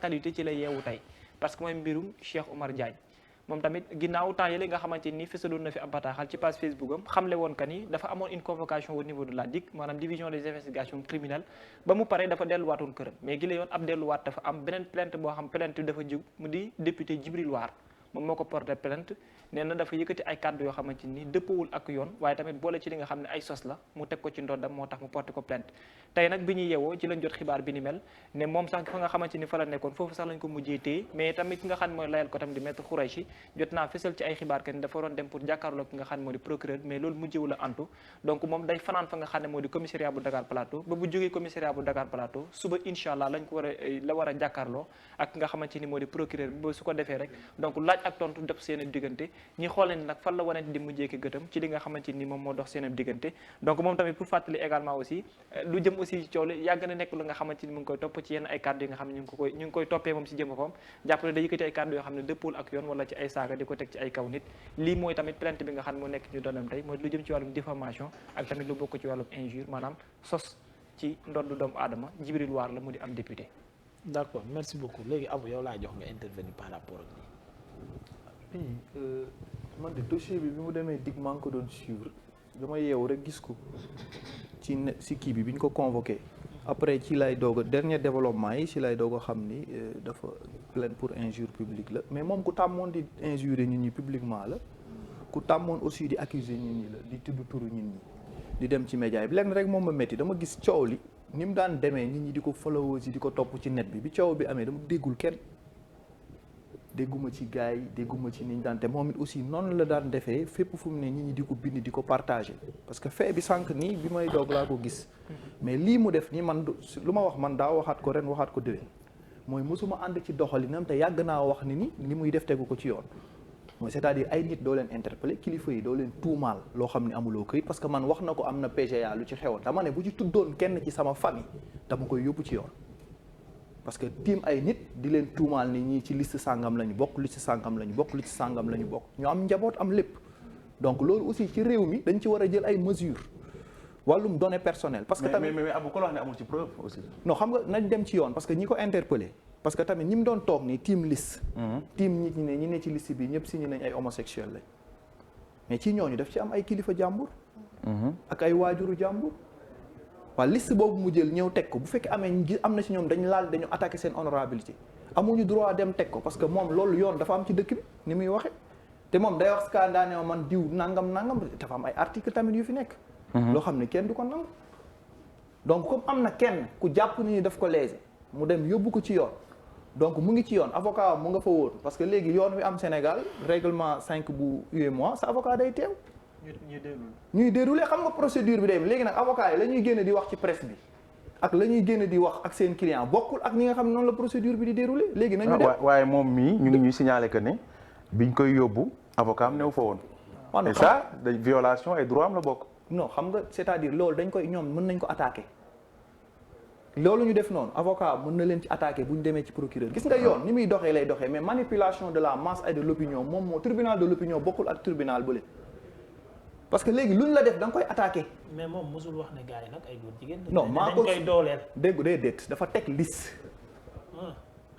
actualité ci la yeewu tey parce que mooy mbirum Cheikh Oumar Diagne moom tamit ginnaaw temps yële nga xamante ni fësaloon na fi ab bataaxal ci page Facebook am xamle woon que ni dafa amoon une convocation au niveau de la DIC maanaam division des investigations criminelles ba mu paree dafa delluwaatoon këram mais gi la yoon ab delluwaat dafa am beneen plainte boo xam plainte bi dafa jug mu di député Djibril War moom moo ko porté plainte nee na dafa yëkkati ay kàddu yoo xamante ni dëppawul ak yoon waaye tamit boole ci li nga xam ne ay sos la mu teg ko ci ndoddam moo tax mu porté ko plainte tey nag bi ñuy yewoo ci lañ jot xibaar bi ni mel ne moom sax fa nga xamante ni fa la nekkoon foofu sax lañ ko mujjee téye mais tamit ki nga xam ne mooy layal ko tam di maître Khouraychi jot naa fësal ci ay xibaar que ni dafa waroon dem pour jàkkaarloo ki nga xam ne moo di procureur mais loolu mujjewu la antu donc moom day fanaan fa nga xam ne moo di commissariat bu Dakar Plateau ba bu jógee commissariat bu Dakar Plateau suba incha allah lañ ko war a jàkkaarloo ak nga xamante ni moo di procureur bi ba su ko defee rek donc laaj ak tontu def seen diggante ñi xoolee ni nag fan la wanante di mujjee ki gëtam ci li nga xamante ni moom moo dox seen diggante donc moom tamit pour fàttali également aussi lu jëm aussi ci coow li yàgg na nekk lu nga xamante ni mu ngi koy topp ci yenn ay kàddu yi nga xam ne ñu ngi koy toppee moom si jëm boppam jàppale da yëkkati ay kàddu yoo xam ne dëppul ak yoon wala ci ay saaga di ko teg ci ay kaw nit lii mooy tamit plainte bi nga xam ne moo nekk ñu doonam tey mooy lu jëm ci wàllum diffamation ak tamit lu bokk ci wàllum injure maanaam sos ci ndoddu doomu aadama Djibril War la mu di am député. d'accord merci beaucoup léegi Abou yow laa jox nga intervenir par rapport ak man de dossier bi mu demee dig maa ngi ko doon suivre dama yeewu rek gis ko ci si kii bi ñu ko convoqué après ci lay doog a dernier développement yi ci lay doog a xam ni dafa plainte pour injure publique la mais moom ku tàmmoon di injurer nit ñi publiquement la ku tàmmoon aussi di accuser nit ñi la di tudd turu nit ñi di dem ci média bi lenn rek moom ma métti dama gis coow li ni mu daan demee nit ñi di ko followers yi di ko topp ci net bi coow bi amee dama déggul kenn dégguma ci gars yi dégguma ci ni ñu daan te moom it aussi noonu la daan defee fépp fu mu ne nit ñi di ko bind di ko partager parce que fait bi sànq nii bi may doog laa ko gis mais lii mu def nii man lu ma wax man daa waxaat ko ren waxaat ko déwén mooy mosuma ànd ci doxalinam te yàgg naa wax ni li muy def tegu ko ci yoon mooy c'est-à-dire ay nit doo leen interpeller kilifa yi doo leen tuumaal loo xam ne amuloo këyit parce que man wax na ko am na PGA lu ci xewoon dama ne bu ci tuddoon kenn ci sama famille dama koy yóbbu ci yoon parce que tiim ay nit di leen tuumaal ni ñii ci liste sàngam la ñu bokk liste sàngam la ñu bokk liste sàngam la ñu bokk ñu am njaboot am lépp donc loolu aussi ci réew mi dañ ci war a jël ay mesures wàllum données personnelles. parce que tamit mais Abou ko la wax ne amul ci preuve aussi. non xam nga nañ dem ci yoon parce que ñi ko interpellé parce que tamit ñi mu doon toog nii tiim liste. tiim nit ñi ne ci liste bi ñëpp signé nañ ay homosexuels lañ mais ci ñooñu daf ci am ay kilifa jàmbur. ak ay waajuru jàmbur. waaw liste boobu mu jël ñëw teg ko bu fekkee am na ci ñoom dañu attaqué seen honorabilité amuñu droit dem teg ko parce que moom loolu yoon dafa am ci dëkk bi ni muy waxe te moom day wax skandaane man diw nangam dafa am ay article tamit yu fi nekk loo xam ne kenn du ko nangu donc comme am na kenn ku jàpp ni daf ko léser mu dem yóbbu ko ci yoon donc mu ngi ci yoon avocat mu nga fa wóor parce que léegi yoon wi am Sénégal règlement 5 bu UEMOA sa avocat day teew ñuy déroulé xam nga procédure bi day léegi nag avocat yi la ñuy génn di wax ci presse bi ak la ñuy génn di wax ak seen client bokkul ak ñi nga xam ne noonu la procédure bi di déroulé léegi nañu def waaye moom mii ñu ngi ñuy signalé que ne biñ koy yóbbu avocat am new fa woon et ça de violation ay droit am la bokk non xam nga c'est-à-dire loolu dañ koy ñoom mën nañ ko attaqué loolu ñu def noonu avocat mën na leen ci attaqué bu ñu demee ci procureur gis nga yoon ni muy doxee lay doxee mais manipulation de la masse et de l'opinion moom moo tribunal de l'opinion bokkul ak tribunal bële parce que léegi luñ la def da nga koy attaqué. mais moom mosul wax ne gars yi nag ay góor jigéen. non maa ko dañ koy dooleel. dégg déet dafa teg liste.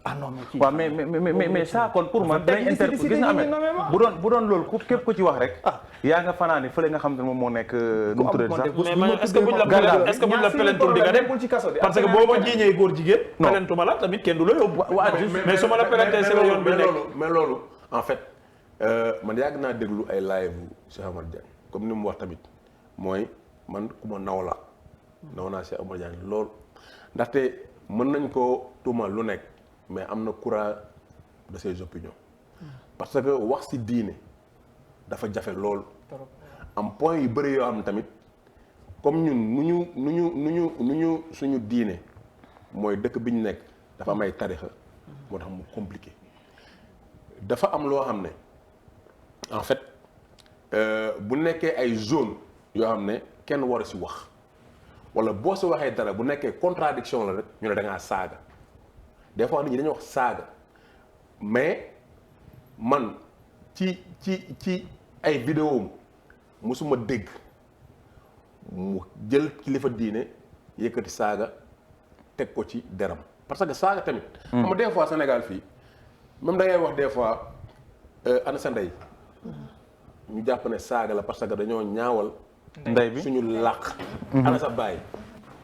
ah non mais kii. waaw mais ça kon pour man dinañ interpellé gis nga amee bu doon loolu képp ku ci wax rek. yaa nga fanaane fële nga xam ne moom moo nekk. nu mu tuddee sax mais est-ce que buñ la pelentul di nga dem parce que boo ma jiiñee góor jigéen. pelentuma la tamit kenn du la yóbbu. mais su ma la pelentee si la yoon bi nekk mais loolu en fait man yàgg naa déglu ay live bu Cheikh Oumar Diagne comme ni mu wax tamit mooy man ku ma naw la naw naa Cheikh Oumar Diagne lool ndaxte mën nañ ko tuumal lu nekk mais am na courage de ses opinions parce que wax ci diine dafa jafe lool am point yu bëri yoo xam ne tamit comme ñun nu ñu suñu diine mooy dëkk bi ñu nekk dafa am ay tarixa moo tax mu compliqué dafa am loo xam ne en fait bu nekkee ay zone yoo xam ne kenn waru ci wax walla boo ci waxee dara bu nekkee contradiction la rek ñu ne da ngaa saaga des fois nit ñi dañuy wax saaga mais man ci ay vidéo musuma dégg mu jël kilifa diine yëkkati saaga teg ko ci deram parce que saaga tamit. xam nga des fois Sénégal fii même da ngay wax des fois ana sa ndey ñu jàpp ne saaga la parce que dañoo ñaawal. ndey bi suñu làq. ana sa baay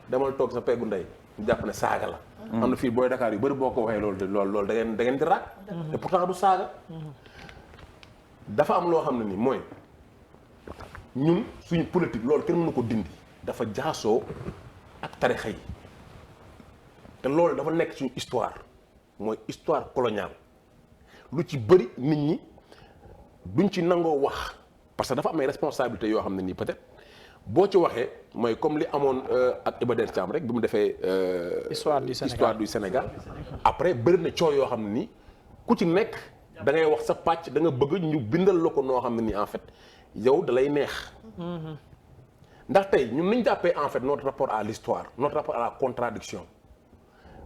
demal toog sa peggu ndey ñu jàpp ne saaga la. am na fii booy Dakar yu bëri boo ko waxee loolu da ngeen di raak. te pourtant du saaga. dafa am loo xam ne ni mooy ñun suñu politique loolu kenn mënu ko dindi dafa jaasoo ak tarixa yi te loolu dafa nekk suñu histoire mooy histoire coloniale lu ci bëri nit ñi duñ ci nangoo wax parce que dafa am ay responsabilités yoo xam ne nii peut-être boo ci waxee mooy comme li amoon ak Iba Der Thiam rek bi mu defee. histoire du Sénégal après bëri na coow yoo xam ne nii ku ci nekk da ngay wax sa pàcc da nga bëgg ñu bindal la ko noo xam ne nii en fait yow da lay neex. ndax tey ñun nañ jàppee en fait notre rapport à l'histoire notre rapport à la contradiction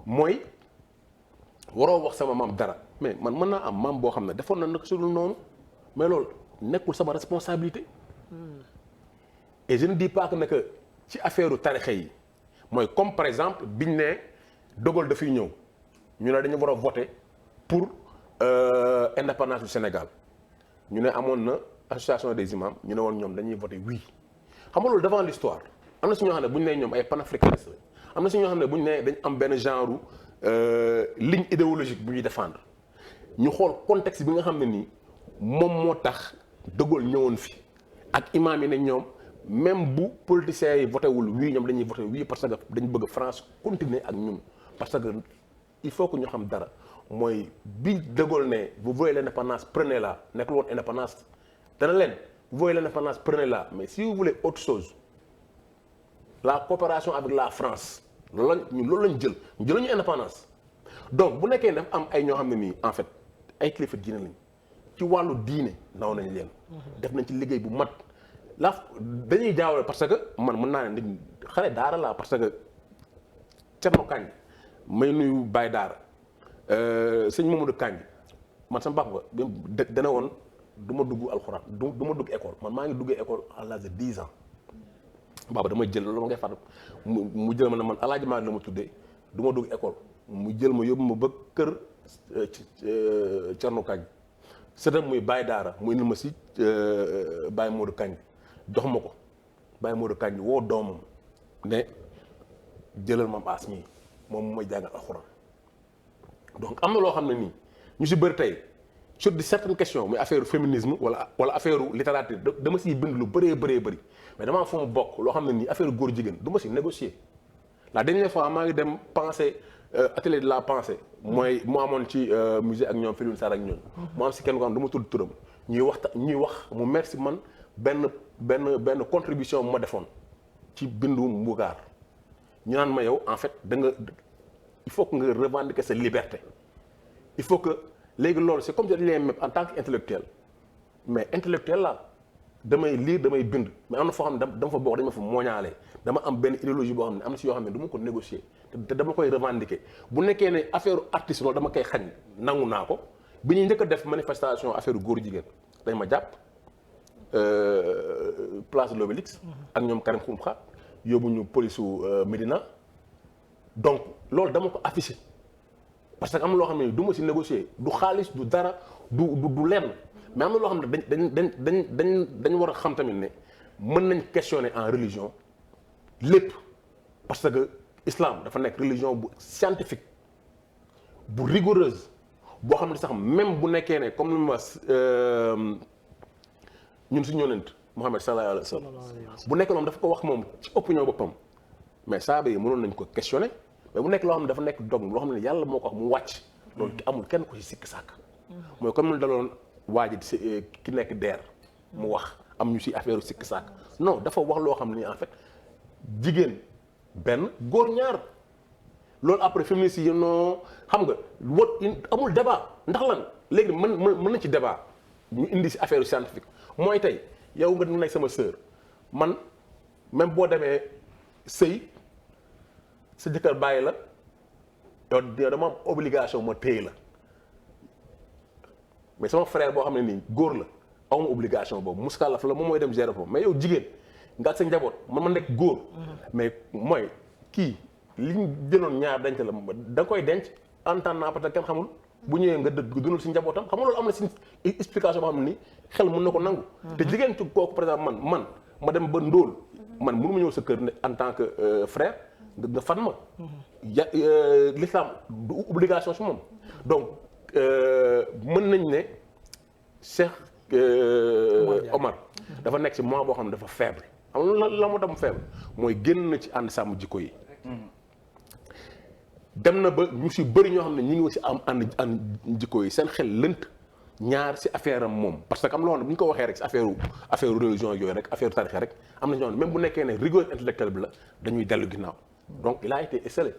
mooy waroo wax sama maam dara mais man mën naa am maam boo xam ne defoon na nag su dul noonu mais loolu nekkul sama responsabilité. et je ne dis pas que ci affaire tarixa yi mooy comme par exemple biñ ne De Gaulle dafay ñëw ñu ne dañu war a voter pour indépendance du Sénégal ñu ne amoon na association des imams ñu ne woon ñoom dañuy voter oui xam nga loolu devant l'histoire am na si ñoo xam ne bu ñu nee ñoom ay panafricanistes la am na si ñoo xam ne bu ñu nee dañ am benn genre ligne idéologique bu ñuy défendre ñu xool contexte bi nga xam ne nii moom moo tax De Gaulle ñëwoon fi ak imam yi ne ñoom même bu politiciens yi voté wul oui ñoom dañuy voté oui parce que dañ bëgg France continuer ak ñun parce que il faut que ñu xam dara mooy bi De Gaulle ne vous voulez l'indépendance prenez-la nekkul woon indépendance dana leen vous voulez l'indépendance prenez-la mais si vous voulez autre chose la coopération avec la France loolu lañ jël ñu jël ñu indépendance donc bu nekkee dafa am ay ñoo xam ne nii en fait ay kilifa diine lañ ci wàllu diine naw nañ leen def nañ ci liggéey bu mat la dañuy jaawale parce que man mën naa ne nit xale daara laa parce que Thierno Kandji may nuyu Baye Daara sëñ Mamadou Kandji man sama baax ba dana woon du ma dugg alxuraan du ma dugg école man maa ngi duggee école à l'âge de 10 ans baaba damay jël loolu ma ngay fàttali mu jël ma ne man Alaaji Maalik la ma tuddee du ma dugg école mu jël ma yóbbu ma ba kër Thierno Kandji sëtam muy Baye Daara mu indil ma si Baye Modou Kandji jox ma ko Baye Modou Kandji woo doomam ne jëlal ma baas mii moom mu may jàngal alxuraan donc am na loo xam ne nii ñu si bëri tey sur de certaines questions muy affaire féminisme wala affaire littérature dama siy bind lu bëree bëri mais dama am fu mu bokk loo xam ne nii affaire góor jigéen du ma si négocier la dernière fois maa ngi dem pensée atelier de la pensée mooy mu amoon ci musée ak ñoom Felwine Sarr ak ñoom mu am si kenn ko xam du ma tudd turam ñuy wax mu merci man benn contribution bu ma defoon ci bindu Mbougar ñu naan ma yow en fait da nga il faut que nga revendiquer sa liberté il faut que léegi loolu c'est comme je dis même en tant qu'intellectuel mais intellectuel la damay lire damay bind mais am na foo xam ne dama fa bokk dañ ma fa mooñaale dama am benn idéologie boo xam ne am na si yoo xam ne du ma ko négocier te dama koy revendiquer bu nekkee ne affaire artiste loolu dama koy xañ nangu naa ko bi ñuy njëkk a def manifestation affaire góor jigéen dañ ma jàpp place de l'Obélisque ak ñoom Karim Xrum Xax yóbbu ñu police u Médina donc loolu dama ko affiché parce que am na loo xam ne du ma si négocier du xaalis du dara du lenn mais am na loo xam ne dañ war a xam tamit ne mën nañ questionner en religion lépp parce que islam dafa nekk religion bu scientifique bu rigoureuse boo xam ne sax même bu nekkee ne comme ni ma wax ñun suñu yonent Muhammad sallallahu alayhi wa sallam bu nekk moom dafa ko wax moom ci opinion boppam mais saaba yi mënoon nañ ko questionner mais bu nekk loo xam ne dafa nekk dogme loo xam ne yàlla moo ko wax mu wàcc loolu amul kenn ko ci sikk sàkk mooy comme ni daloon waa ji ki nekk deer mu wax am ñu ci affaire sikk sàkk non dafa wax loo xam ne en fait jigéen benn góor ñaar loolu après féministes yi non xam nga amul débat ndax lan léegi mën na ci débat ñu indi ci affaire scientifique mooy tey yow nga nekk sama sœur man même boo demee sëy sa jëkkër bàyyi la yow dama am obligation ma téye la mais sama frère boo xam ne nii góor la awma obligation boobu muskalaf la moom mooy dem gérer foofu mais yow jigéen nga ak sa njaboot man ma nekk góor mais mooy kii li ñu jëloon ñaar denc la da nga koy denc en temps parce que kenn xamul bu ñëwee nga dundal si njabootam xam nga loolu am na si explication boo xam ne ni xel mën na ko nangu. te jigéen ci kooku par exemple man ma dem ba ndóol man mënu ma ñëw sa kër ne en tant que frère nga fan ma. l'islam du obligation si moom donc mën nañ ne Cheikh Omar dafa nekk si moment boo xam ne dafa faible xam nga la moo tax mu faible mooy génn na ci ànd sàmm jikko yi. dem na ba ñu si bëri ñoo xam ne ñu ngi si am ànd jikko yi seen xel lënt ñaar si affaire am moom parce que am loo xam ne bu ñu ko waxee rek si affaire religion yooyu rek affaire tarixa rek am na ñoo xam ne même bu nekkee ne rigueur intellectuelle bi la dañuy dellu ginnaaw donc il a été esselé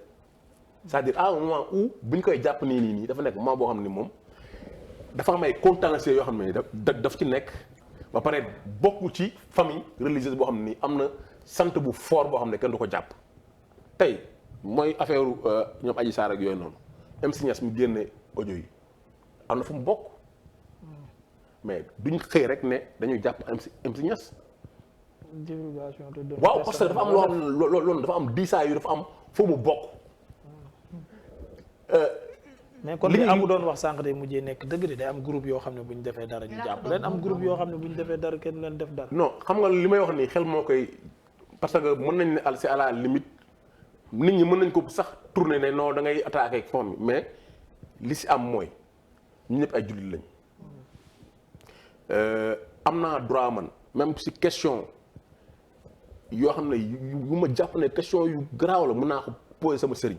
c'est-à-dire à un moment où bu ñu koy jàpp nii dafa nekk moment boo xam ne moom dafa am ay contentieux yoo xam ne daf ci nekk ba pare bokku ci famille religieuse boo xam ne nii am na sant bu fort boo xam ne kenn du ko jàpp tey mooy affaire ñoom Adji Sarr ak yooyu noonu MC Niass mu génne audio yi am na fu mu bokk mais duñ xëy rek ne dañuy jàpp MC Niass. divulgation de waaw parce que dafa am loo xam ne loolu dafa am diisaay yu dafa am fu mu bokk. mais kon li amu doon wax sànq day mujjee nekk dëgg de day am groupe yoo xam ne bu ñu defee dara ñu jàpp leen am groupe yoo xam ne bu ñu defee dara kenn leen def dara. non xam nga li may wax nii xel moo koy parce que mën nañ ne c'est à la limite. nit ñi mën nañ ko sax tourner ne non da ngay attaquer ak fond mais li si am mooy ñu ñëpp ay jullit lañ am naa droit man même si question yoo xam ne yu ma jàpp ne question yu garaaw la mën naa ko poser sama sëriñ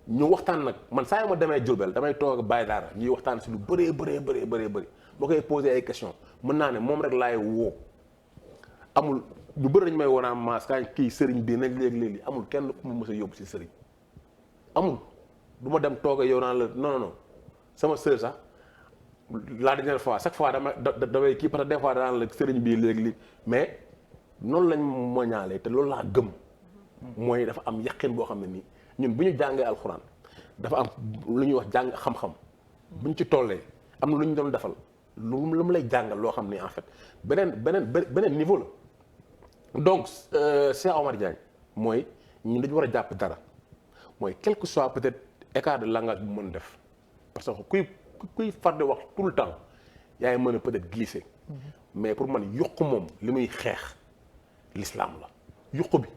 ñu waxtaan nag man saa yu ma demee Diourbel damay toog bàyyi daara ñuy waxtaan si lu bëree boo koy poser ay question mën naa ne moom rek laay woo amul ñu bëri dañu may woonaa maas kañ kii sëriñ bii nag léegi amul kenn ku ma mës a yóbbu si sëriñ amul du ma dem toog yow naan la non sama sœur sax la dernière fois chaque fois damay kii parce que des fois danaan la sëriñ bii léegi mais noonu lañ moñaalee te loolu laa gëm mooy dafa am yaqin boo xam ne nii ñun bu ñu jàngee alxuraan dafa am lu ñuy wax jàng xam-xam bu ñu ci tollee am na lu ñu doon defal lu mu lay jàngal loo xam ne en fait beneen niveau la donc Cheikh Omar Diagne mooy ñun dañu war a jàpp dara mooy quel que soit peut-être écart de langage bu mën def parce que kuy far de wax tout le temps yaay mën a peut-être glisser mais pour man yuq moom li muy xeex l'islam la yuq bi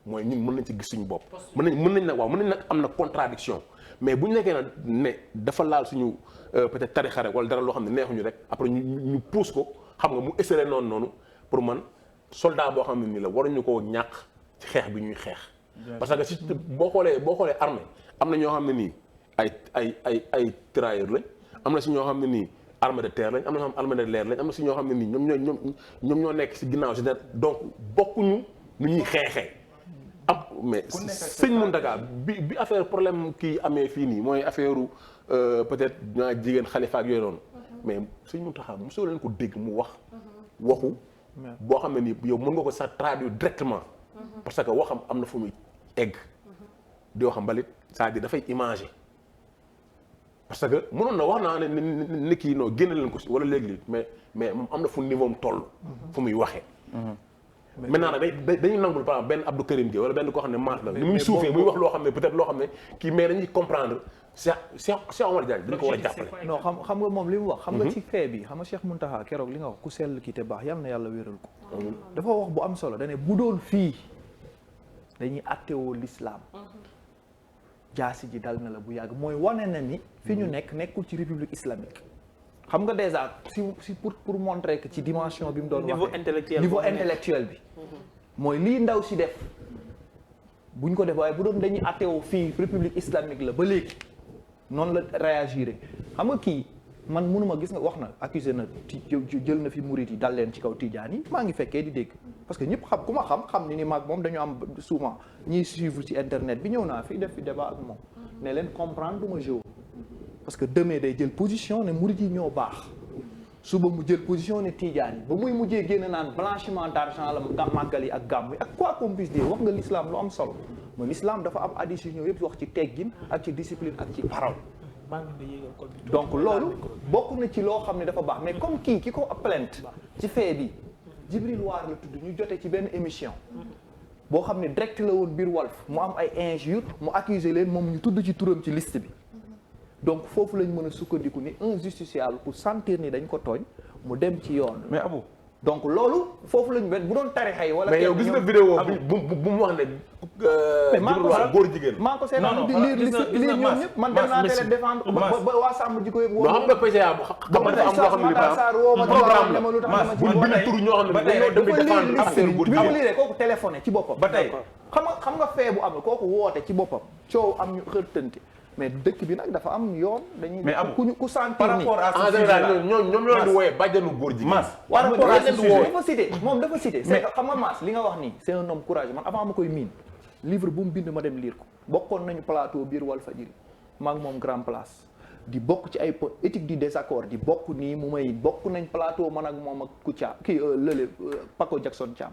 mooy ñun mën nañ ci gis suñu bopp mën nañ nag am na contradiction mais bu ñu nekkee na ne dafa laal suñu peut-être tarixa rek wala dara loo xam ne neexuñu rek après ñu pousse ko xam nga mu essayer noonu pour man soldat boo xam ne nii la waruñu koo ñàkk ci xeex bi ñuy xeex parce que si boo xoolee armée am na ñoo xam ne nii ay tirailleurs lañ am na si ñoo xam ne nii armée de terre lañ am na ñoo xam armée de l'air lañ am na si ñoo xam ne nii ñoom ñoo nekk si ginnaaw si donc bokkuñu nu ñuy xeexee mais sëñ Mountaga bi affaire problème kii amee fii nii mooy affaire peut-être ñaa jigéen xalifa ak yooyu noonu mais sëñ Mountaga mosoo leen ko dégg mu wax waxu boo xam ne nii yow mën nga ko sax traduire directement parce que waxam am na fu muy egg di waxam mbalit c'est-à-dire dafay imager parce que mënoon na wax naa ne kii noo génne leen ko si wala léegi mais moom am na fu niveau am toll fu muy waxee maintenant nag dañuy nangul par exemple benn Abdou Karim Gueye wala benn koo xam ne maat la ni muy suufee muy wax loo xam ne peut-être loo xam ne kii mais dañuy comprendre Cheikh Omar Diagne dañ ko war a jàppale non xam nga moom li mu wax xam nga ci fee bi xam nga Cheikh Mountakha keroog li nga wax ku sell ki te baax yal na yàlla wéral ko dafa wax bu am solo dane bu doon fii dañuy attewoo l'islam jaasi ji dal na la bu yàgg mooy wane na ni fi ñu nekkul ci république islamique xam nga déjà si pour montrer que ci dimension bi mu doon waxee niveau intellectuel bi mooy lii ndaw si def buñ ko def waaye bu doon dañuy attewoo fii république islamique la ba léegi noonu la réagir xam nga kii man mënuma gis nga wax na accusé na jël na fi murit yi dal leen ci kaw tijaan yi maa ngi fekkee di dégg parce que ñëpp xam ku ma xam ni maag moom dañu am souvent ñiy suivre ci internet bi ñëw naa fi def fi débat ak moom ne leen comprendre du ma géo parce que demain day jël position ne murit yi ñoo baax suba mu jël position ne tijaan yi ba muy mujjee génn naan blanchiment d'argent la màggal yi ak gàmm yi ak quoi qu'on puisse dire wax nga l'islam lu am solo mooy l'islam dafa am addition yëpp wax ci teggin ak ci discipline ak ci parole donc loolu bokk na ci loo xam ne dafa baax mais comme ki ko plainte ci fee bi Djibril Waar la tudd ñu jote ci benn émission boo xam ne direct la woon biir Walf mu am ay injures mu accuser leen moom ñu tudd ci turam ci liste bi donc foofu lañ mën a sukkandiku ni un justiciable pour sentir ni dañ ko tooñ mu dem ci yoon. mais Abou. donc loolu foofu lañu bu doon tarixa yi wala. mais yow gis nga vidéo bu mu wax ne. góor jigéen. maa ko seetaan di lire ñoom ñëpp man dem naa télé défendre ba waa sàmm ji ko yëpp. xam nga PCA xam nga am loo xam ne bi mu lire kooku téléphoné ci boppam. ba tey xam nga fee bu am kooku woote ci boppam coow am ñu xërtante mais dëkk bi nag dafa am yoon. dañuy ku sentir par rapport à en général ñoom ñoo leen di wooyee bàjjanu góor jigéen. Mass par rapport à ce sujet dafa cité moom dafa cité. c'est xam nga Mass li nga wax nii c'est un homme courageux man avant ma koy miin livre bu mu bind ma dem lire ko bokkoon nañu plateau biir Walfadjri maa ngi moom grand place di bokk ci ay éthique du désaccord di bokk nii mu may bokk nañ plateau man ak moom ak Kouthia kii lële Paco Jackson Thiam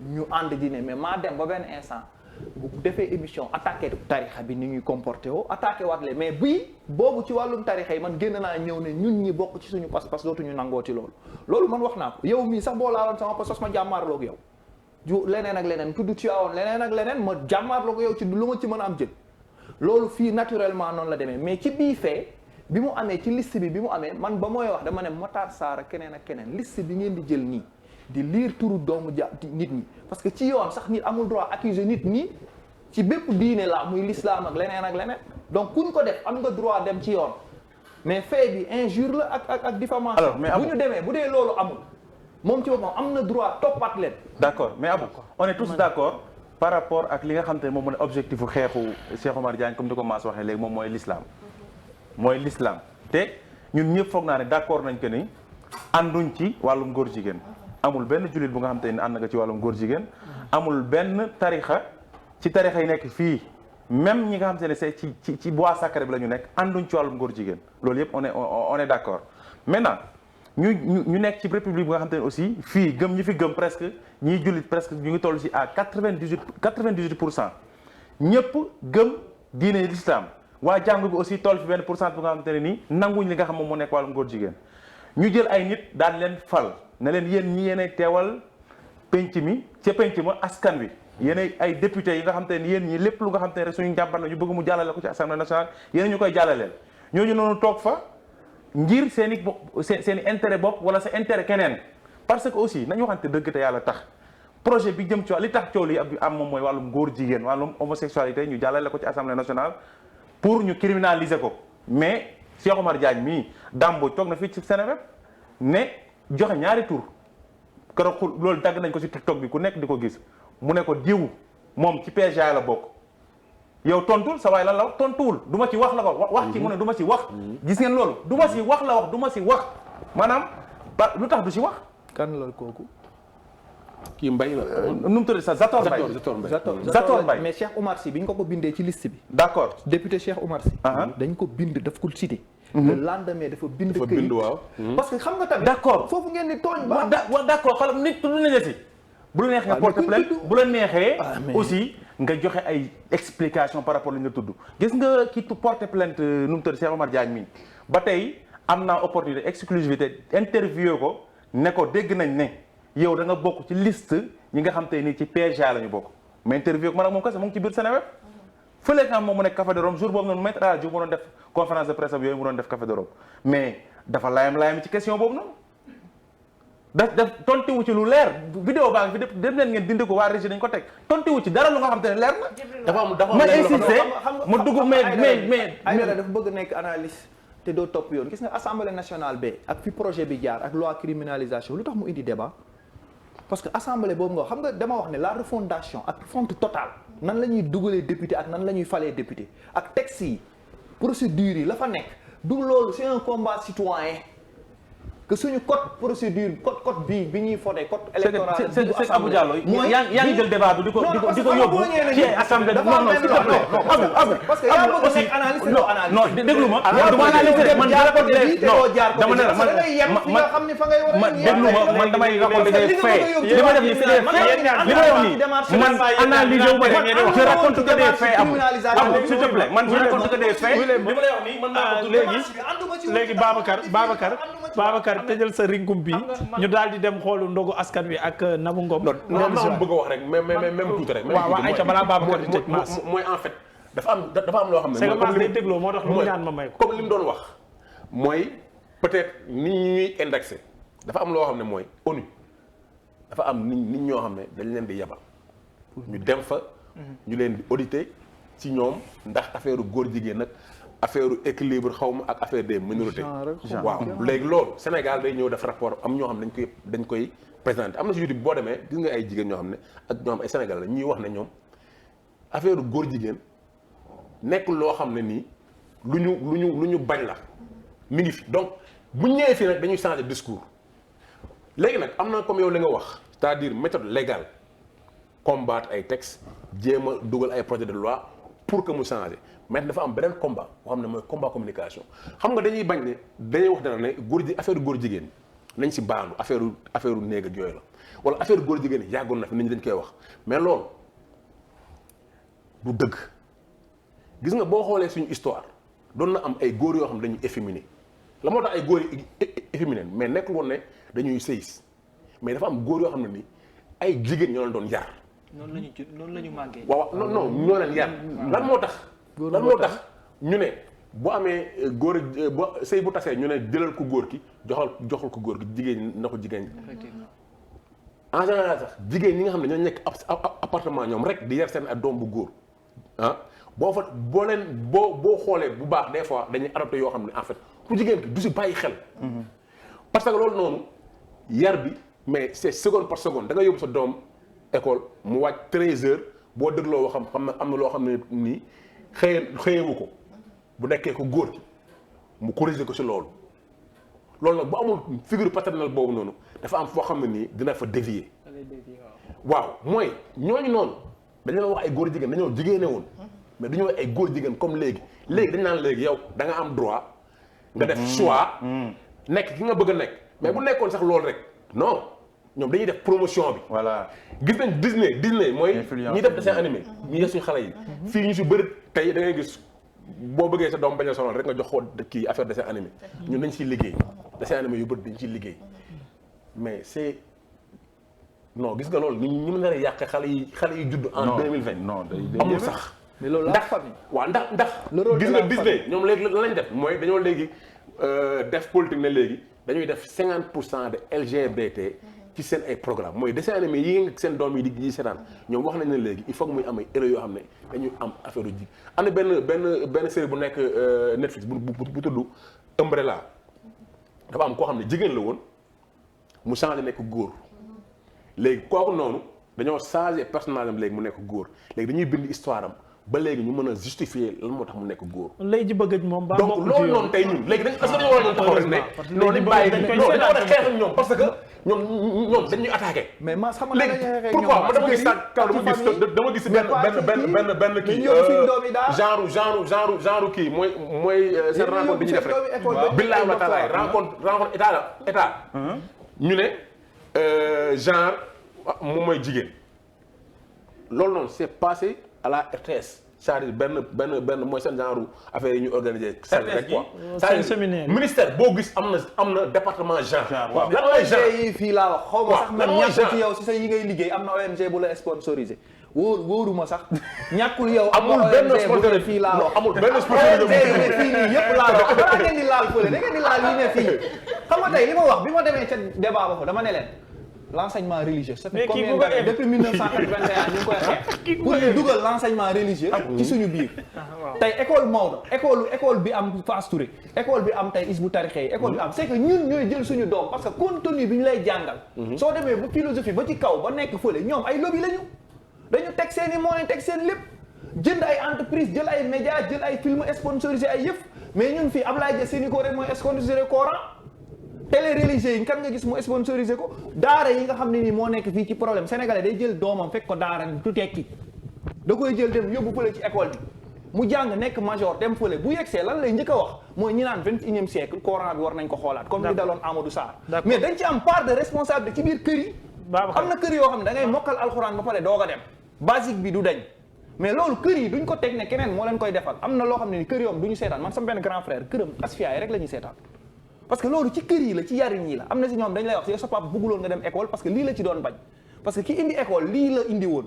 ñu ànd di ne mais maa dem ba benn instant. bu defee émission attaqué tarixa bi ni ñuy comporté woo attaqué waat leen mais bii boobu ci wàllum tarixa yi man génn naa ñëw ne ñun ñi bokk ci suñu pas-pas dootuñu nangooti loolu man wax naa ko yow mii sax boo laaloon sama pas-pas ma jàmmaarloog yow ju leneen ak leneen tudd ci awoon leneen ak leneen ma jàmmaarloog yow ci lu ma ci mën a am jël loolu fii naturellement noonu la demee mais ci bii fee bi mu amee ci liste bi mu amee man ba mooy wax dama ne Matar Sarr ak keneen ak keneen liste bi ngeen di jël nii di liir turu doomu nit ñi parce que ci yoon sax nit amul droit accuser nit ñi ci bépp diine la muy l'islam ak leneen donc kuñ ko def am nga droit dem ci yoon mais fait bi injure la ak diffamation. alors mais bu ñu demee bu dee loolu amul moom ci boppam am na droit toppat leen. d'accord mais Abou on est tous d'accord par rapport ak li nga xam te ne moom mooy objectif u xeexu Cheikh Omar Diagne comme ni ko Mass waxee léegi moom mooy l'islam te ñun ñëpp foog naa ne d'accord nañ que ni ànduñ ci wàllum góor jigéen. amul benn jullit bu nga xam te ne ànd nga ci wàllum góor jigéen amul benn tarixa ci tarixa yi nekk fii même ñi nga xam te ne c'est ci bois sacré bi la ñu nekk ànduñ ci wàllum góor jigéen loolu yëpp on est d'accord maintenant ñu nekk ci république bu nga xam te ne aussi fii ñi fi gëm presque ñiy jullit presque ñu ngi toll ci à 98% ñëpp gëm diine l'islam waa jàngu bi aussi toll fi benn pourcent bu nga xam te ne nii nanguñ li nga xam moom moo nekk wàllum góor jigéen ñu jël ay nit daan leen fal ne leen yéen ñi yéenay teewal penc mi ca penc ma askan wi yéenay ay député yi nga xam te ne yéen ñi lépp lu nga xam te ne rek suñu njàmbat la ñu bëgg mu jàllale ko ci assemblée nationale yéen ñu koy jàllaleel ñooñu noonu toog fa ngir seen i intérêt bopp wala sa intérêt keneen parce que aussi nañu waxante dëgg te yàlla tax projet bi jëm ci li tax coow li am moom mooy wàllum góor jigéen wàllum homosexualité ñu jàllale ko ci assemblée nationale pour ñu criminaliser ko mais Cheikh Omar Diagne mii Dambo toog na fii ci Sénégal ne joxe ñaari tur keroog loolu dagg nañ ko ci TikTok bi ku nekk di ko gis mu ne ko diw moom ci PGA la bokk yow tontul sa waay lan la wax tontuwul du ma ci wax la ko wax ci mu ne du ma ci wax gis ngeen loolu du ma ci wax la wax du ma ci wax maanaam lu tax du ci wax kan la kooku kii Mbaye la nu mu tudd sa Zator Mbaye mais Cheikh Oumar Sy bi ñu ko bindee ci liste bi d'accord député Cheikh Oumar Sy dañ ko bind daf ko cité le lendemain dafa bind këyit waaw parce que xam nga tamit d'accord foofu ngeen di tooñ ba d'accord xoolal nit tudd nañ la si bu la neexee nga porter plainte bu la neexee aussi nga joxe ay explication par rapport li nga tudd gis nga ki porter plainte nu mu tudd Cheikh Omar Diagne mi ba tey am naa opportunité exclusivité interview ko ne ko dégg nañ ne yow da nga bokk ci liste ñi nga xam te nii ci PGA la ñu bokk mais interview ko man ak moom kese mu ngi ci biir Sénégal fële nga moom mu nekk Café de Rome jour boobu noonu Maître El Hadji Diouf mu doon def conférence de presse yooyu mu doon def Café de Rome mais dafa layam ci question boobu noonu daf tontiwu ci lu leer vidéo baa ngi fi dem leen ngeen dindi ko waa régie dañ ko teg tontiwu ci dara lu nga xam te ne leer na dafa ma insisté mu dugg mais Aïdara dafa bëgg nekk analyste te doo topp yoon gis nga assemblée nationale bi ak fi projet bi jaar ak loi criminalisation lu tax mu indi débat parce que assemblée boobu nga xam nga dama wax ne la refondation ak fonte totale nan la ñuy dugalee député ak nan la ñuy falee député ak texte yi procédure yi la fa nekk du loolu c'est un combat citoyen que suñu code procédure code bi ñuy fodee code électoral c'est Abou Diallo yaa ngi jël débat bi di ko yóbbu ci assemblée non s'il te plaît Abou parce que yaa bëgg nekk analyste doo analyste non déglu ma du ma analyste man dama ne la man déglu ma man damay raconter des faits li ma def ni c'est des faits li ma def ni man analyse wu ma je raconte que des faits Abou s'il te plaît man je raconte que des faits li ma lay wax nii man naa ko léegi Babacar Babacar tëjal sa ringum bi ñu daal di dem xoolu ndogu askan wi ak Nabou Ngom. non am bëgg a wax rek même tuuti rek. waaw waaw ayca balaa Babacar di tëj Mass. mooy en fait dafa am loo xam ne. c'est que Mass day dégloo moo tax lu mu ñaan ma may ko. comme li mu doon wax mooy peut-être nit ñuy indexé dafa am loo xam ne mooy ONU dafa am nit ñoo xam ne dañ leen di yebal ñu dem fa ñu leen di auditer ci ñoom ndax affaire góor jigéen nag affaire équilibre xaw ma ak affaire des minorités waaw léegi loolu Sénégal day ñëw def rapport am ñoo xam ne dañ koy présenté am na si YouTube boo demee gis nga ay jigéen ñoo xam ne ak ñoo xam ay Sénégal la ñuy wax ne ñoom affaire góor jigéen nekk loo xam ne nii lu ñu bañ la mi ngi fi donc bu ñëwee fii nag dañuy changer discours léegi nag am na comme yow li nga wax c'est-à-dire méthode légale combattre ay textes jéem a dugal ay projet de loi pour que mu changer mais dafa am beneen combat boo xam ne mooy combat communication xam nga dañuy bañ ne dañuy wax dana ne affaire góor jigéen nañ si baandu affaire néeg ak yooyu la wala affaire góor jigéen yàggoon na fi nit ñi dañ koy wax mais loolu du dëgg gis nga boo xoolee suñu histoire doon na am ay góor yoo xam ne dañuy efféminé la moo tax ay góor yi efféminé mais nekkul woon ne dañuy sëyis mais dafa am góor yoo xam ne ni ay jigéen ñoo leen doon yar. noonu la ñu màggee. waaw non ñoo leen yar. lan moo tax ñu ne bu amee góor ba sëy bu tasee ñu ne jëlal ko góor ki joxal ko góor gi jigéen ñi na ko jigéen ñi. en général sax jigéen ñi nga xam ne ñoo nekk appartement ñoom rek di yar seen ak doom bu góor ah boo xoolee bu baax des fois dañuy adopté yoo xam ne en fait ku jigéen ki du si bàyyi xel. parce que loolu noonu yar bi mais c'est seconde par seconde da nga yóbbu sa doom école mu wàcc 13 heures boo dégloo waxam xam na am na loo xam ne nii xëyewu ko bu nekkee ko góor gi mu corriger ko si loolu nag bu amul figure paternelle boobu noonu dafa am foo xam ne nii dina fa dévier waaw mooy ñooñu noonu dañu la wax ay góor jigéen dañoo jigéene woon mais du ñu wax ay góor jigéen comme léegi dañ naan léegi yow da nga am droit nga def choix nekk ki nga bëgg a nekk mais bu nekkoon sax loolu rek non ñoom dañuy def promotion bi. voilà gis nañ Disney mooy ñi def dessin animé ñi def suñu xale yi fii ñu si bëri tey da ngay gis boo bëggee sa doom bañ a sonal rek nga jox ko kii affaire dessin animé ñun dañ ciy liggéey dessin animé yu bëri dañ ciy liggéey mais c'est non gis nga loolu ñu mën a yàq xale yi judd en 2020 non amul sax mais loolu la famille. waaw ndax gis nga Disney ñoom léegi lan lañ def mooy dañoo léegi def politique ne léegi dañuy def 50% de LGBT ci seen ay programme mooy dessin animé yi nga seen doom yi di seetaan ñoom wax nañ ne léegi il faut que muy am ay héros yoo xam ne dañuy am affaire yu ji am na benn série bu nekk Netflix bu tudd Umbrella dafa am koo xam ne jigéen la woon mu changé nekk góor léegi kooku noonu dañoo changé personnage am léegi mu nekk góor léegi dañuy bind histoire am ba léegi ñu mën a justifier lan moo tax mu nekk góor. lay ji bëgg moom ba donc loolu noonu tey ñun léegi dañ est-ce que dañoo war a ñoom taxaw rek ne non dañ bàyyi non dañoo war a xeex ak ñoom parce que ñoom dañuy attaqué. mais Mass xam nga léegi pourquoi man dama gis dama gis benn kii genre kii mooy seen rencontre bi ñu def rek billahi wa taala rencontre état ñu ne genre moom mooy jigéen loolu noonu c'est passé à la RTS c'est-à-dire benn mooy seen genre affaire yi ñu organisé. rek quoi c'est-à-dire ministère boo gis am na département genre. waaw lan mooy genre yi fii laa wax xaw ma sax man ñàkkul ci yow si sa yi ngay liggéey am na ONG bu la sponsorisé wóoruma sax ñàkkul yow. amul benn sponsor fii laa wax amul benn sponsor fii nii yëpp laa wax balaa ngeen di laal fële da ngeen di laal yi ne fii xam nga tey li ma wax bi ma demee ca débat ba fa dama ne leen. L'enseignement religieux ça fait combien d'années depuis 1981 ñu ngi koy xeex pour ñu dugal l'enseignement religieux ci suñu biir tey école Maodo école bi am Fass Touré école bi am tey Hizbut Tarqiyyah école bi am c'est que ñun ñooy jël suñu doom parce que contenu bi ñu lay jàngal soo demee ba philosophie ba ci kaw ba nekk fële ñoom ay lobby lañu dañu teg seen i moyens teg seen lépp jënd ay entreprise jël ay médias jël ay film sponsorisé ay yëf mais ñun fii Ablaye Dia Sénico rek mooy sponsorisé Coran télé religieux yi kan nga gis mu sponsorisé ko daara yi nga xam ne nii moo nekk fii ci problème sénégalais day jël doomam fekk ko daara du tekki da koy jël dem yóbbu fële ci école bi mu jàng nekk major dem fële bu yegsee lan lay njëkk a wax mooy ñi naan 21e siècle Coran bi war nañ ko xoolaat comme li daloon Amadou Sarr mais dañ ci am part de responsabilité ci biir kër yi am na kër yoo xam ne da ngay mokkal alxuraan ba pare doog a dem basique bi du dañ mais loolu kër yi duñ ko teg ne keneen moo leen koy defal am na loo xam ne ni kër yoom du ñu seetaan man sama benn grand frère këram Asfiyahi rek la ñuy seetaan parce que loolu ci kër yi la ci yarin yi la am na si ñoom dañ lay wax si sa papa bëgguloon nga dem école parce que lii la ci doon bañ parce que ki indi école lii la indi woon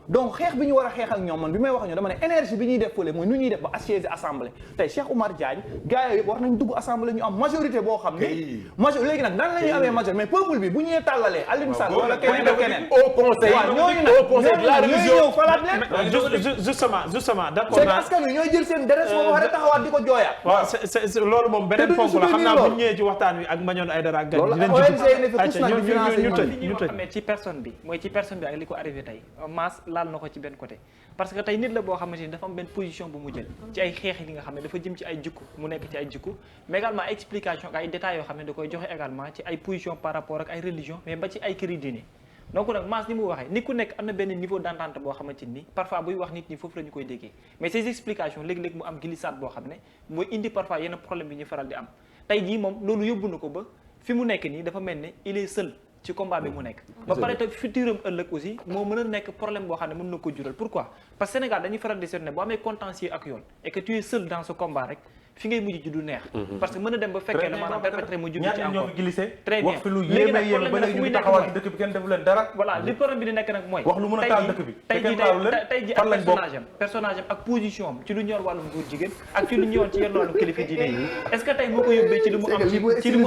donc xeex bi ñu war a xeex ak ñoom man bi may wax ñoo dama ne énergie bi ñuy def fële mooy nu ñuy def ba assiéger assemblée tey Cheikh Oumar Diagne gars yooyu yëpp war nañ dugg assemblée ñu am majorité boo xam ne léegi nag nan la ñuy amee majorité mais peuple bi bu ñuy tàllalee Alioune Sall wala keneen ak keneen au conseil waaw ñooñu nag ñooy ñëw falaat leen justement d'accord c'est que askan wi ñooy jël seen deret boo war a taxawaat di ko jooyaat waaw c'est loolu moom beneen ponk la xam naa bu ñëwee ci waxtaan wi ak Mañoon Aïdara ak gan dinañ ñu xamee ci personne bi mooy ci personne bi ak li ko arrivé tey Mass laal na ko ci benn côté parce que tey nit la boo xamante ni dafa am benn position bu mu jël ci ay xeex yi nga xam ne dafa jëm ci ay jikko mu nekk ci ay jikko mais également explication ak ay détails yoo xam ne da koy joxe également ci ay position par rapport ak ay religion mais ba ci ay këri diine donc nag Mass ni mu waxee nit ku nekk am na benn niveau d'entente boo xamante ni parfois buy wax nit ñi foofu la ñu koy déggee mais ces explications léeg-léeg mu am glissade boo xam ne mooy indi parfois yenn problème bi ñu faral di am tey jii moom loolu yóbbu na ko ba fi mu nekk nii dafa mel ne il est seul ci combat bi mu nekk ba pare te futuram ëllëg aussi moo mën a nekk problème boo xam ne mën na ko jural pourquoi parce que Sénégal dañuy faral di seet ne boo amee contentieux ak yoon et que tu es seul dans ce combat rek fi ngay mujj ji du neex parce que mën a dem ba fekkee ne maanaam perpétré mu judd ci encore très bien wax fi lu yéeme yéeme ba léegi ñu ngi taxawal ci dëkk bi kenn defu leen dara voilà li problème bi di nekk nag mooy wax lu mën a taal dëkk bi tey ji ak personnage am ak position am ci lu ñor wàllum góor jigéen ak ci lu ñor ci yenn wàllum kilifa diine yi est-ce que tey moo ko yóbbee ci li mu am ci li mu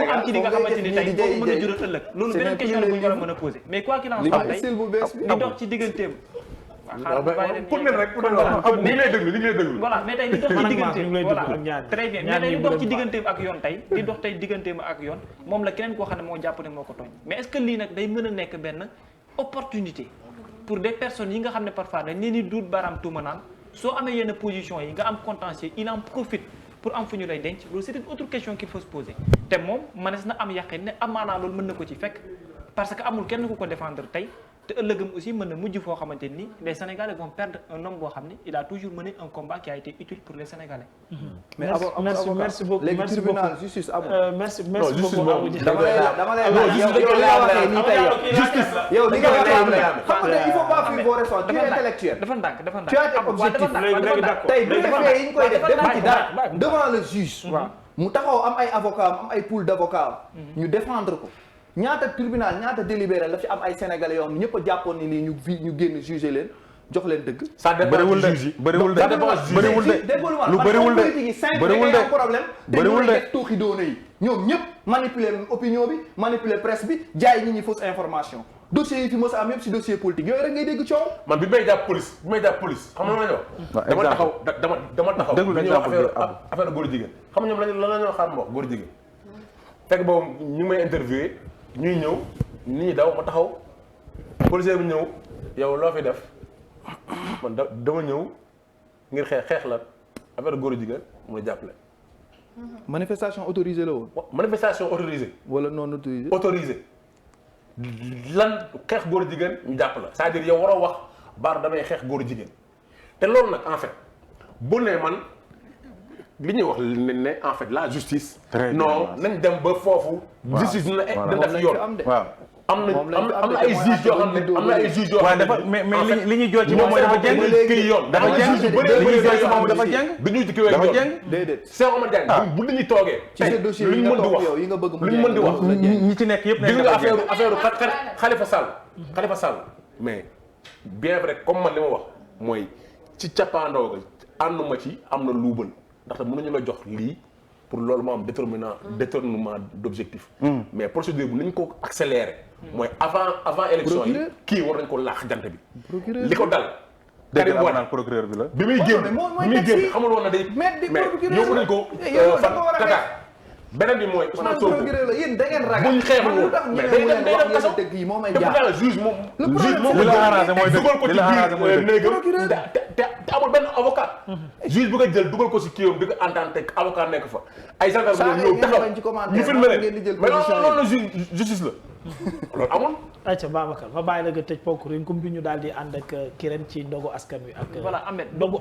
am ci li nga xamante ni tey boobu mën a jural ëllëg loolu beneen question la bu ñu war a mën a poser mais quoi qu'il en soit tey di dox ci digganteem pour nen rek pour nen li ngay déglu voilà mais tey di dox ci digganteem voilà très bien mais tey di dox ci digganteem ak yoon tey di dox tey digganteem ak yoon moom la keneen koo xam ne moo jàpp ne moo ko tooñ mais est-ce que lii nag day mën a nekk benn opportunité pour des personnes yi nga xam ne parfois dañ leen di duut baaraam tuuma naan soo amee yenn position yi nga am contentieux il en profite pour am fu ñu lay denc loolu c'est une autre question qu'il faut se poser te moom mënees na am yaqin ne amaanaa loolu mën na ko ci fekk parce que amul kenn ku ko défendre tey te ëllëgam aussi mën na mujj foo xamante ni les Sénégalais vont perdre un homme boo xam ne il a toujours mené un combat qui a été utile pour les Sénégalais. mais merci beaucoup léegi tribunal justice amul. merci beaucoup Abou Dia. dama lay laaj yow li nga waxee nii tey xam nga il faut pas fuir vos raisons tu es intellectuel. dafa ndànk tu as des objectifs léegi d'accord tey bu defee yi ñu koy def dem ci dara devant le juge. mu taxaw am ay avocats am ay pool d'avocats ñu défendre ko. ñaata tribunal ñaata délibéré la fi am ay sénégalais yoo xam ne ñëpp a jàppoon ni lii ñu génn jugé leen jox leen dëgg. ça bëriwul de bëriwul de lu bëriwul de bëriwul de problème te ñooy def tooxi doona yi ñoom ñëpp manipuler opinion bi manipuler presse bi jaay nit ñi fausse information dossiers yi fi mos a am yëpp si dossier politique yooyu rek ngay dégg coow. man bi may jàpp police xam nga la ñu wax dama taxaw déglu affaire góor jigéen xam nga ñoom lan la ñoo xam wax góor jigéen fekk boobu ñu ngi may interviewé ñuy ñëw nit ñi daw ma taxaw policier bi ñëw yow loo fi def man dama ñëw ngir xeex la affaire góor jigéen mu la jàppale. manifestation autorisée la woon. manifestation autorisée. wala non autorisée. autorisée lan xeex góor jigéen ñu jàpp la c'est-à-dire yow waroo wax baar damay xeex góor jigéen te loolu nag en fait bu ne man li ñuy wax ne en fait la justice. non nañ dem ba foofu. justice dina def yoon. waaw am na ay juges yoo xam ne am na ay juges yoo xam ne dafa mais li ñuy jooj ci moom mooy dafa jeng kii yoon dafa jeng li ñuy jooj ci moom dafa jeng dañuy dikki yoon déedéet Cheikh Omar Diagne bu nit ñi toogee ci ces dossiers yi nga toog yow yi nga bëgg mu luñ mën di wax ñi ci nekk yëpp gis nga affaire Khalifa Sall mais bien vrai comme man li ma wax mooy ci cappaandoo ga ànduma ci am na luubal ndaxte mënuñu la jox lii pour loolu moo am détournement d'objectif mais procédure bi ni ñu ko accéléré mooy avant élection yi kii war nañ ko laax jant bi li ko dal Karim Wade procureur bi la bi muy génn xamul woon na day mais yóbbu nañ ko fan Qatar beneen bi mooy Ousmane Sonko yéen da ngeen ragal buñ xeexul woon mais day dem kaso dëgg yi moo may te pourtant juge moom li la arrangé mooy dugal ko ci biir néegam procureur te amul benn avocat juge bu ko jël dugal ko ci kiiwam di ko entendre te avocat nekk fa ay gendarme ñëw taxaw ñu filmé leen mais loolu la justice la loolu amul ayca Babacar ma bàyyi la nga tëj ponk rin comme bi ñu daal di ànd ak Kirène ci ndogu askan wi ak voilà Ahmed ndogu